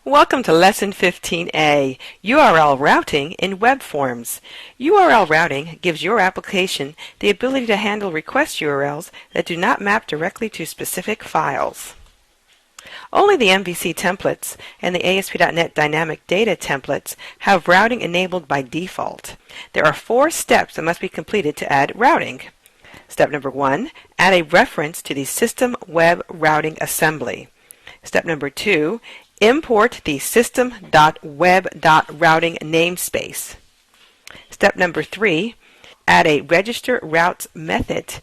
Welcome to Lesson 15A, URL Routing in Web Forms. URL routing gives your application the ability to handle request URLs that do not map directly to specific files. Only the MVC templates and the ASP.NET Dynamic Data templates have routing enabled by default. There are 4 steps that must be completed to add routing. Step number 1, add a reference to the System Web Routing Assembly. Step number 2, import the system.web.routing namespace. Step number 3, add a register routes method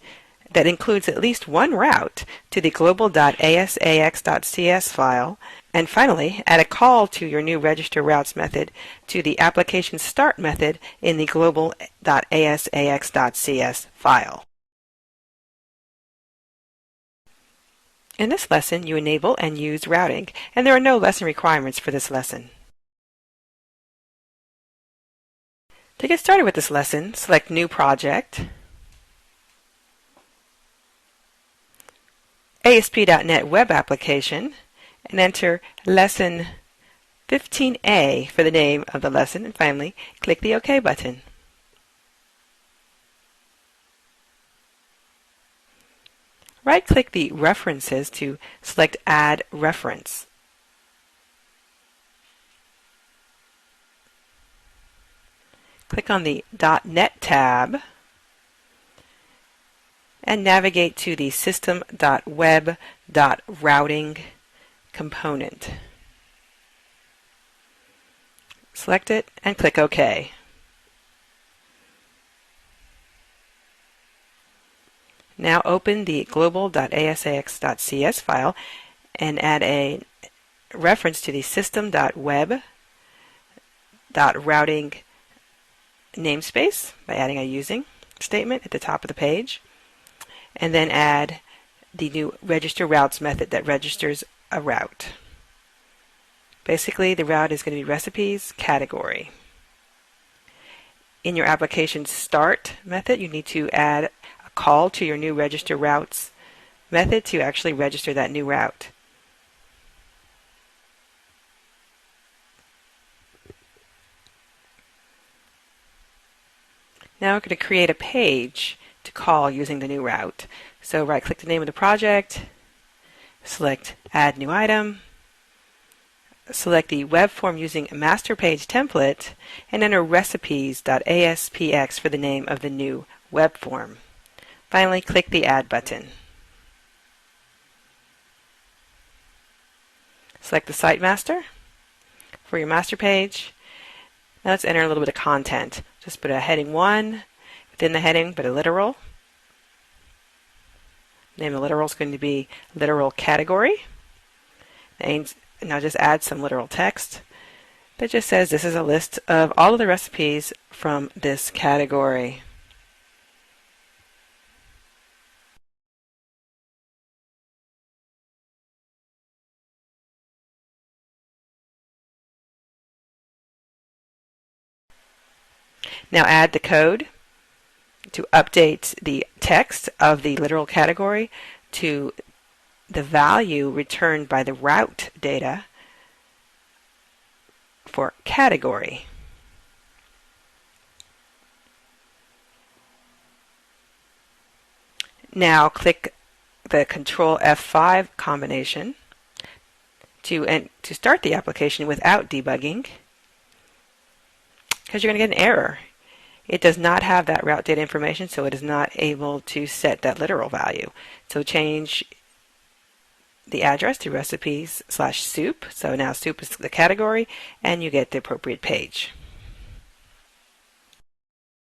that includes at least one route to the global.asax.cs file. And finally, add a call to your new register routes method to the application start method in the global.asax.cs file. In this lesson, you enable and use routing, and there are no lesson requirements for this lesson. To get started with this lesson, select New Project, ASP.NET Web Application, and enter Lesson 15A for the name of the lesson, and finally, click the OK button. Right-click the References to select Add Reference. Click on the .NET tab and navigate to the System.web.routing component. Select it and click OK. Now open the global.asax.cs file and add a reference to the system.web.routing namespace by adding a using statement at the top of the page, and then add the new register routes method that registers a route. Basically, the route is going to be recipes category. In your application start method, you need to add call to your new register routes method to actually register that new route. Now we're going to create a page to call using the new route. So right-click the name of the project, select Add New Item, select the web form using master page template, and enter recipes.aspx for the name of the new web form. Finally, click the Add button. Select the Site Master for your master page. Now let's enter a little bit of content. Just put a heading 1 within the heading, but a literal. Name of the literal is going to be literal category. Now just add some literal text that just says this is a list of all of the recipes from this category. Now add the code to update the text of the literal category to the value returned by the route data for category. Now click the Control F5 combination to start the application without debugging, because you're going to get an error. It does not have that route data information, so it is not able to set that literal value. So change the address to recipes/soup. So now soup is the category, and you get the appropriate page.